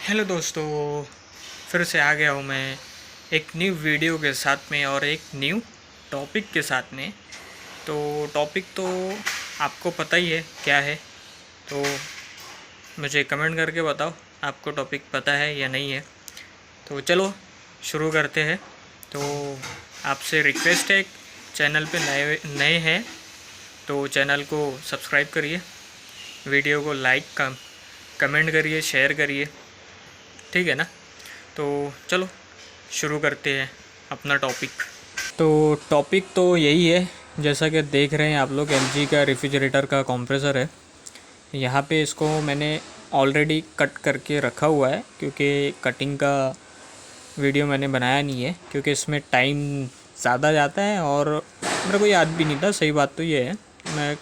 Hello दोस्तों, फिर से आ गया हूँ मैं एक न्यू वीडियो के साथ में और एक न्यू टॉपिक के साथ में। तो टॉपिक तो आपको पता ही है क्या है, तो मुझे कमेंट करके बताओ आपको टॉपिक पता है या नहीं है। तो चलो शुरू करते हैं। तो आपसे रिक्वेस्ट है, चैनल पे नए नए हैं तो चैनल को सब्सक्राइब करिए, वीडियो को लाइक कमेंट करिए, शेयर करिए, ठीक है ना। तो चलो शुरू करते हैं अपना टॉपिक। तो टॉपिक तो यही है, जैसा कि देख रहे हैं आप लोग, एलजी का रेफ्रिजरेटर का कंप्रेसर है। यहाँ पे इसको मैंने ऑलरेडी कट करके रखा हुआ है, क्योंकि कटिंग का वीडियो मैंने बनाया नहीं है, क्योंकि इसमें टाइम ज़्यादा जाता है और मेरे को याद भी नहीं था। सही बात तो ये है, मैं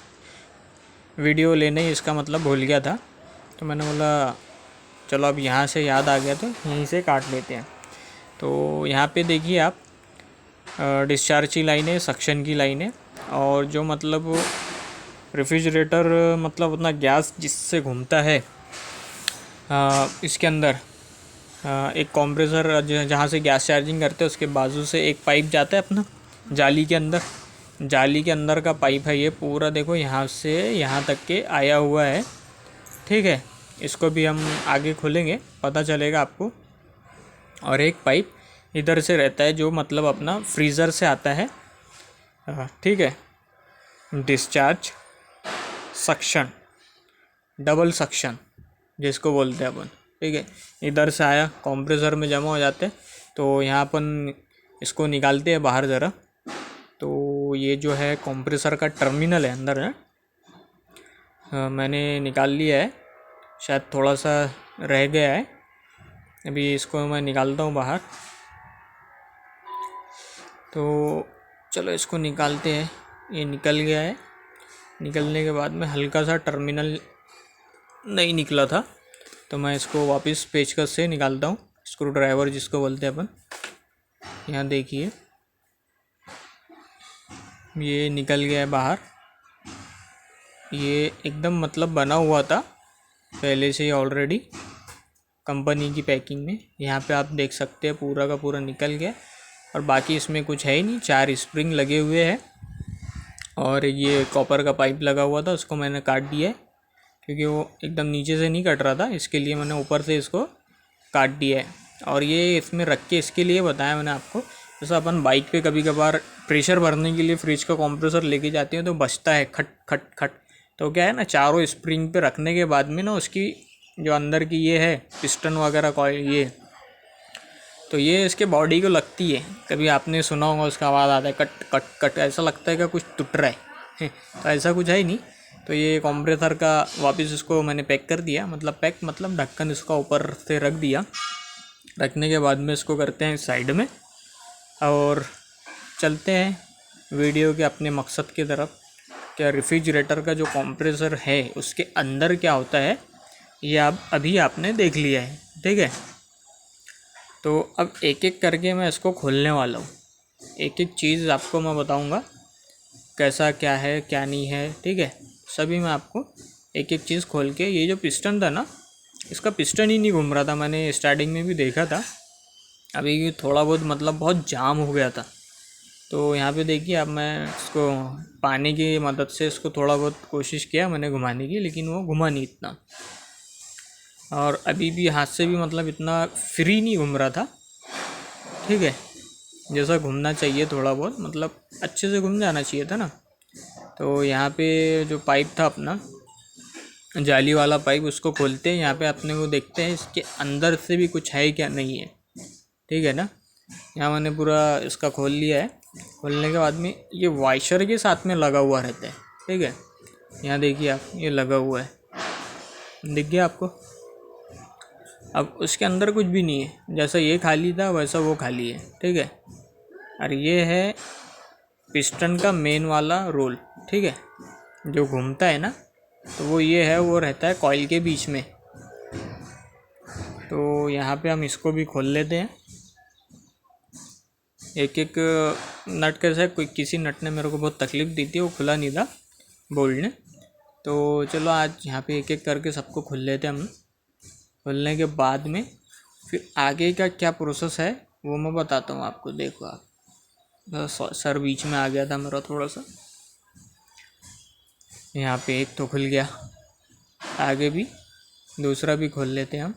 वीडियो लेने ही इसका मतलब भूल गया था, तो मैंने बोला चलो अब यहाँ से याद आ गया तो यहीं से काट लेते हैं। तो यहाँ पे देखिए आप, डिस्चार्ज की लाइन है, सक्शन की लाइन है, और जो मतलब रेफ्रिजरेटर मतलब अपना गैस जिससे घूमता है, इसके अंदर एक कंप्रेसर जहाँ से गैस चार्जिंग करते हैं उसके बाजू से एक पाइप जाता है अपना जाली के अंदर। जाली के अंदर का पाइप है ये पूरा, देखो यहाँ से यहाँ तक के आया हुआ है, ठीक है। इसको भी हम आगे खोलेंगे, पता चलेगा आपको। और एक पाइप इधर से रहता है जो मतलब अपना फ्रीज़र से आता है, ठीक है। डिस्चार्ज, सक्शन, डबल सक्शन जिसको बोलते हैं अपन, ठीक है। इधर से आया कंप्रेसर में जमा हो जाते हैं, तो यहाँ अपन इसको निकालते हैं बाहर ज़रा। तो ये जो है कंप्रेसर का टर्मिनल है अंदर है, मैंने निकाल लिया है, शायद थोड़ा सा रह गया है, अभी इसको मैं निकालता हूँ बाहर। तो चलो इसको निकालते हैं, ये निकल गया है। निकलने के बाद में हल्का सा टर्मिनल नहीं निकला था, तो मैं इसको वापस पेचकस से निकालता हूँ, स्क्रू ड्राइवर जिसको बोलते हैं अपन। यहाँ देखिए ये निकल गया है बाहर। ये एकदम मतलब बना हुआ था पहले से ही ऑलरेडी कंपनी की पैकिंग में। यहाँ पे आप देख सकते हैं पूरा का पूरा निकल गया, और बाकी इसमें कुछ है ही नहीं। 4 स्प्रिंग लगे हुए हैं और ये कॉपर का पाइप लगा हुआ था, उसको मैंने काट दिया है, क्योंकि वो एकदम नीचे से नहीं कट रहा था, इसके लिए मैंने ऊपर से इसको काट दिया है। और ये इसमें रख के इसके लिए बताया मैंने आपको, जैसा अपन बाइक पे कभी कभार प्रेशर भरने के लिए फ्रिज का कंप्रेसर लेके जाते हैं तो बजता है खट खट खट। तो क्या है ना, चारों स्प्रिंग पे रखने के बाद में ना उसकी जो अंदर की ये है पिस्टन वगैरह कॉइल, ये तो ये इसके बॉडी को लगती है। कभी आपने सुना होगा उसका आवाज़ आता है कट कट कट, ऐसा लगता है कि कुछ टूट रहा है तो ऐसा कुछ है ही नहीं। तो ये कंप्रेसर का वापस इसको मैंने पैक कर दिया, मतलब पैक मतलब ढक्कन इसका ऊपर से रख दिया। रखने के बाद में इसको करते हैं साइड में और चलते हैं वीडियो के अपने मकसद की तरफ। क्या रेफ्रिजरेटर का जो कंप्रेसर है उसके अंदर क्या होता है ये अब अभी आपने देख लिया है, ठीक है। तो अब एक एक करके मैं इसको खोलने वाला हूँ, एक एक चीज़ आपको मैं बताऊँगा कैसा क्या है क्या नहीं है, ठीक है। सभी मैं आपको एक एक चीज़ खोल के, ये जो पिस्टन था ना, इसका पिस्टन ही नहीं घूम रहा था, मैंने स्टार्टिंग में भी देखा था। अभी थोड़ा बहुत मतलब बहुत जाम हो गया था। तो यहाँ पे देखिए अब मैं इसको पानी की मदद से इसको थोड़ा बहुत कोशिश किया मैंने घुमाने की, लेकिन वो घुमा नहीं इतना। और अभी भी हाथ से भी मतलब इतना फ्री नहीं घूम रहा था, ठीक है, जैसा घूमना चाहिए थोड़ा बहुत, मतलब अच्छे से घूम जाना चाहिए था ना। तो यहाँ पे जो पाइप था अपना जाली वाला पाइप, उसको खोलते हैं। यहाँ पे अपने को देखते हैं इसके अंदर से भी कुछ है क्या नहीं है, ठीक है ना। यहाँ मैंने पूरा इसका खोल लिया है। खोलने के बाद में ये वाइशर के साथ में लगा हुआ रहता है, ठीक है। यहाँ देखिए आप, ये लगा हुआ है, दिख गया आपको। अब उसके अंदर कुछ भी नहीं है, जैसा ये खाली था वैसा वो खाली है, ठीक है। और ये है पिस्टन का मेन वाला रोल, ठीक है, जो घूमता है ना, तो वो ये है, वो रहता है कॉइल के बीच में। तो यहाँ पे हम इसको भी खोल लेते हैं। एक एक नट कैसा है, कोई किसी नट ने मेरे को बहुत तकलीफ़ दी थी, वो खुला नहीं था बोल्ट ने। तो चलो आज यहाँ पे एक एक करके सबको खोल लेते हैं हम। खोलने के बाद में फिर आगे का क्या प्रोसेस है वो मैं बताता हूँ आपको। देखो आप, सर बीच में आ गया था मेरा थोड़ा सा। यहाँ पे एक तो खुल गया, आगे भी दूसरा भी खोल लेते हैं हम।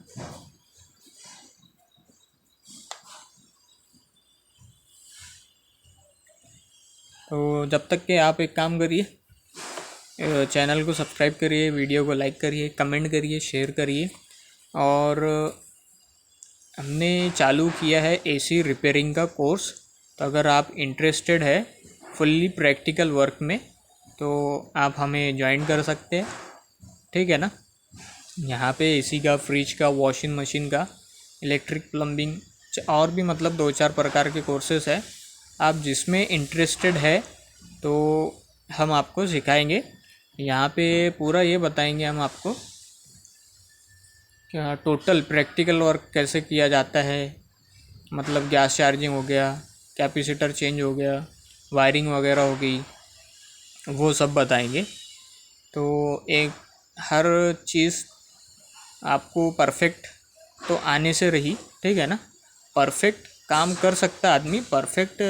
तो जब तक कि आप एक काम करिए, चैनल को सब्सक्राइब करिए, वीडियो को लाइक करिए, कमेंट करिए, शेयर करिए। और हमने चालू किया है एसी रिपेयरिंग का कोर्स। तो अगर आप इंटरेस्टेड है फुल्ली प्रैक्टिकल वर्क में तो आप हमें ज्वाइन कर सकते हैं, ठीक है ना। यहाँ पे एसी का, फ्रिज का, वॉशिंग मशीन का, इलेक्ट्रिक, प्लम्बिंग और भी मतलब 2-4 प्रकार के कोर्सेस है। आप जिसमें इंटरेस्टेड है तो हम आपको सिखाएंगे। यहाँ पे पूरा ये बताएंगे हम आपको क्या टोटल प्रैक्टिकल वर्क कैसे किया जाता है। मतलब गैस चार्जिंग हो गया, कैपेसिटर चेंज हो गया, वायरिंग वगैरह हो गई, वो सब बताएंगे। तो एक हर चीज़ आपको परफेक्ट तो आने से रही, ठीक है ना। परफेक्ट काम कर सकता आदमी, परफेक्ट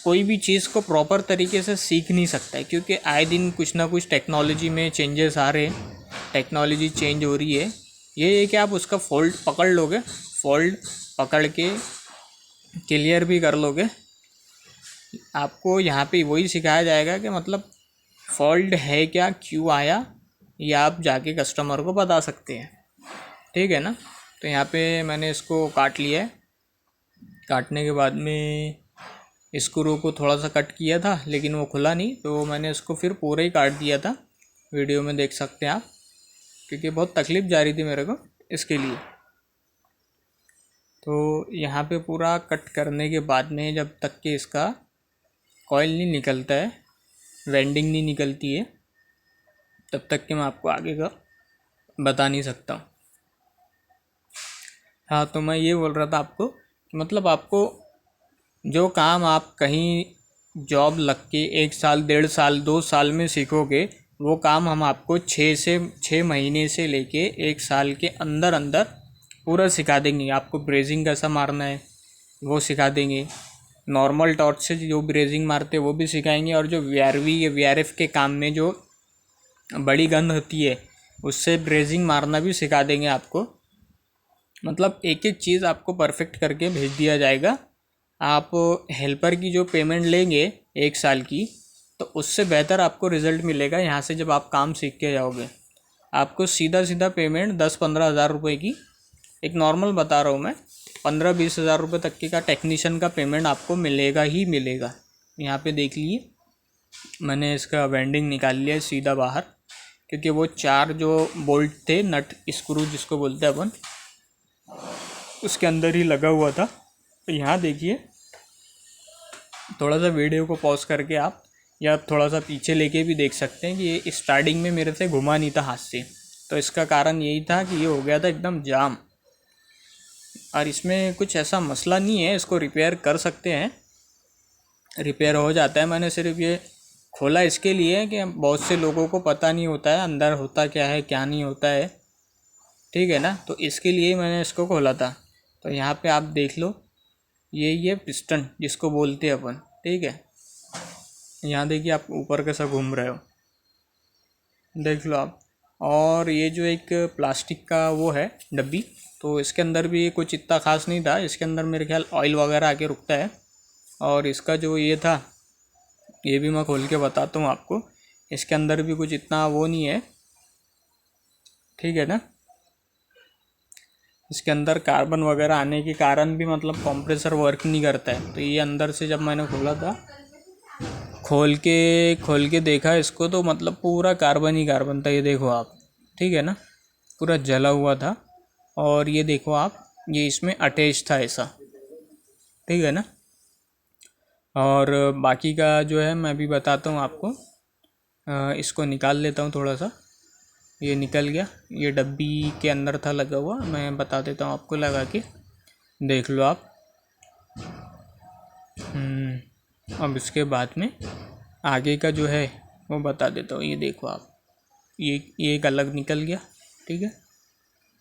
कोई भी चीज़ को प्रॉपर तरीके से सीख नहीं सकता है, क्योंकि आए दिन कुछ ना कुछ टेक्नोलॉजी में चेंजेस आ रहे हैं, टेक्नोलॉजी चेंज हो रही है। ये है कि आप उसका फॉल्ट पकड़ लोगे, फॉल्ट पकड़ के क्लियर भी कर लोगे। आपको यहाँ पे वही सिखाया जाएगा कि मतलब फॉल्ट है क्या, क्यों आया, ये आप जाके कस्टमर को बता सकते हैं, ठीक है ना। तो यहाँ पे मैंने इसको काट लिया है। काटने के बाद में स्क्रू को थोड़ा सा कट किया था लेकिन वो खुला नहीं, तो मैंने इसको फिर पूरा ही काट दिया था। वीडियो में देख सकते हैं आप, क्योंकि बहुत तकलीफ़ जा रही थी मेरे को इसके लिए। तो यहाँ पे पूरा कट करने के बाद में जब तक कि इसका कॉइल नहीं निकलता है, वेंडिंग नहीं निकलती है, तब तक कि मैं आपको आगे का बता नहीं सकता हूँ। हाँ, तो मैं ये बोल रहा था आपको कि मतलब आपको जो काम आप कहीं जॉब लग के 1 साल, 1.5 साल, 2 साल में सीखोगे, वो काम हम आपको 6 महीने से लेके 1 साल के अंदर अंदर पूरा सिखा देंगे। आपको ब्रेजिंग कैसा मारना है वो सिखा देंगे, नॉर्मल टॉर्च से जो ब्रेजिंग मारते हैं वो भी सिखाएंगे, और जो वीआरवी या वीआरएफ के काम में जो बड़ी गन होती है उससे ब्रेजिंग मारना भी सिखा देंगे आपको। मतलब एक एक चीज़ आपको परफेक्ट करके भेज दिया जाएगा। आप हेल्पर की जो पेमेंट लेंगे 1 साल की, तो उससे बेहतर आपको रिज़ल्ट मिलेगा यहाँ से जब आप काम सीख के जाओगे। आपको सीधा सीधा पेमेंट 10-15 हज़ार रुपये की, एक नॉर्मल बता रहा हूँ मैं, 15-20 हज़ार रुपये तक की का टेक्नीशियन का पेमेंट आपको मिलेगा ही मिलेगा। यहाँ पे देख लिए मैंने इसका वेंडिंग निकाल लिया है सीधा बाहर, क्योंकि वो 4 जो बोल्ट थे, नट स्क्रू जिसको बोलते हैं अपन, उसके अंदर ही लगा हुआ था। तो यहाँ देखिए, थोड़ा सा वीडियो को पॉज करके आप या थोड़ा सा पीछे लेके भी देख सकते हैं कि ये स्टार्टिंग में मेरे से घुमा नहीं था हाथ से। तो इसका कारण यही था कि ये हो गया था एकदम जाम, और इसमें कुछ ऐसा मसला नहीं है, इसको रिपेयर कर सकते हैं, रिपेयर हो जाता है। मैंने सिर्फ ये खोला इसके लिए कि बहुत से लोगों को पता नहीं होता है अंदर होता क्या है क्या नहीं होता है, ठीक है ना। तो इसके लिए मैंने इसको खोला था। तो यहाँ पे आप देख लो, ये पिस्टन जिसको बोलते हैं अपन, ठीक है। यहाँ देखिए आप ऊपर कैसा घूम रहे हो, देख लो आप। और ये जो एक प्लास्टिक का वो है डब्बी, तो इसके अंदर भी कुछ इतना ख़ास नहीं था। इसके अंदर मेरे ख्याल ऑयल वगैरह आके रुकता है। और इसका जो ये था, ये भी मैं खोल के बताता हूँ आपको। इसके अंदर भी कुछ इतना वो नहीं है, ठीक है ना। इसके अंदर कार्बन वगैरह आने के कारण भी मतलब कंप्रेसर वर्क नहीं करता है। तो ये अंदर से जब मैंने खोला था, खोल के देखा इसको, तो मतलब पूरा कार्बन ही कार्बन था। ये देखो आप, ठीक है ना, पूरा जला हुआ था। और ये देखो आप, ये इसमें अटैच था ऐसा, ठीक है ना। और बाकी का जो है मैं भी बताता हूँ आपको। इसको निकाल लेता हूँ थोड़ा सा। ये निकल गया, ये डब्बी के अंदर था लगा हुआ। मैं बता देता हूँ आपको लगा के, देख लो आप। अब इसके बाद में आगे का जो है वो बता देता हूँ। ये देखो आप, ये एक अलग निकल गया, ठीक है।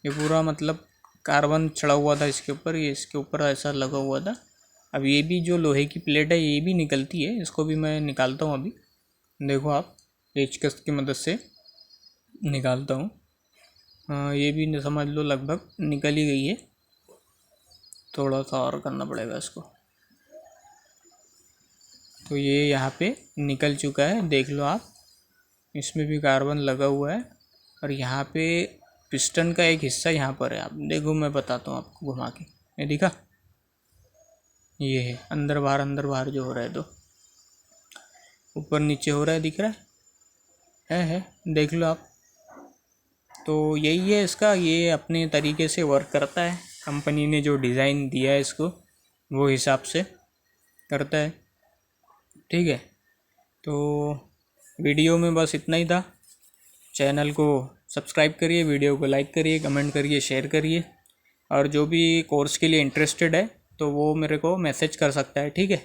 ये पूरा मतलब कार्बन चढ़ा हुआ था इसके ऊपर, ये इसके ऊपर ऐसा लगा हुआ था। अब ये भी जो लोहे की प्लेट है ये भी निकलती है, इसको भी मैं निकालता हूँ अभी। देखो आप, पेचकस की मदद से निकालता हूँ। ये भी समझ लो लगभग निकल ही गई है, थोड़ा सा और करना पड़ेगा इसको। तो ये यहाँ पे निकल चुका है, देख लो आप, इसमें भी कार्बन लगा हुआ है। और यहाँ पे पिस्टन का एक हिस्सा यहाँ पर है, आप देखो मैं बताता हूँ आपको घुमा के। ये दिखा, ये है अंदर बाहर जो हो रहा है, तो ऊपर नीचे हो रहा है, दिख रहा है देख लो आप। तो यही है इसका, ये अपने तरीके से वर्क करता है। कंपनी ने जो डिज़ाइन दिया है इसको वो हिसाब से करता है, ठीक है। तो वीडियो में बस इतना ही था। चैनल को सब्सक्राइब करिए, वीडियो को लाइक करिए, कमेंट करिए, शेयर करिए। और जो भी कोर्स के लिए इंटरेस्टेड है तो वो मेरे को मैसेज कर सकता है, ठीक है।